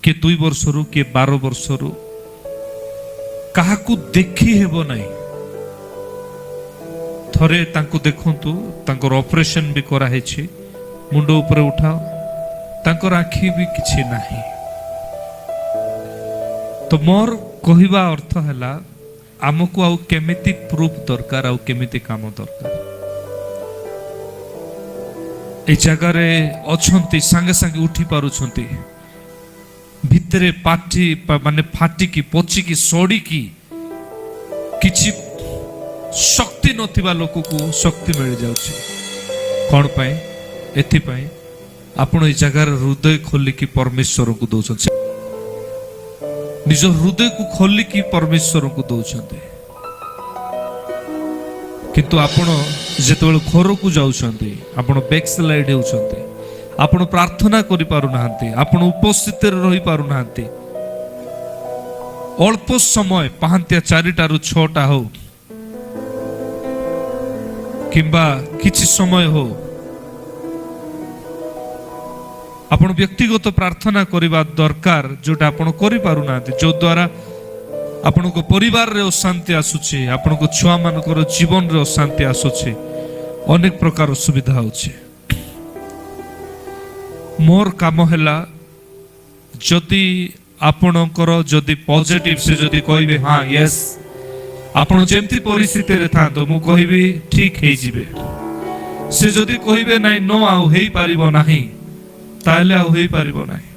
किए 2 वर्षरू किए 12 वर्षरू काहाकू देखी हेबो नहीं थरे तांको देखंतु तांकर ऑपरेशन भी करा हेछि मुंड ऊपर उठाओ तांकर आखि भी किछि नाही। तो मोर कहिबा अर्थ हला आमको आउ केमिति प्रूफ दरकार आउ केमिति काम दरकार ए जगह अच्छी सांगे सांगे उठी पारुछंती भितरे पाटी माने फाटी की पची की सड़ी की किछि शक्ति नथिबा लोक को शक्ति मिल जाउछि कोन पाए एथि पाए आपण ए जगह हृदय खोलिकी परमेश्वर को दौरान निज हृदय को खोलिकी परमेश्वर को दौरान किंतु आपण जेतेबेले घर को जाउछंती आपण बैकस्लाइड हेउछंती आपण प्रार्थना करि पारु नाहंती आपण उपस्थित रहि पारु नाहंती अल्प समय पाहंतिया 4टा रु 6टा हो किंबा किछि समय हो आपण व्यक्तिगत प्रार्थना करिबा दरकार जोटा आपण करि पारु नाहंती जो द्वारा आपण को परिवार रे अशांति आसुछि आपण को छुआ मानकर जीवन रे अशांति आसुछि अनेक प्रकार असुविधा होछि। मोर काम हैला जदि आपणकर जदि पॉजिटिव से जदि कहबे हां यस आपण जेमती परिस्थिति रे था तो मु कहबी ठीक हे जिवे से जदि कहबे नै नो आउ हेई पारिबो नाही ताले आउ हेई पारिबो नाही।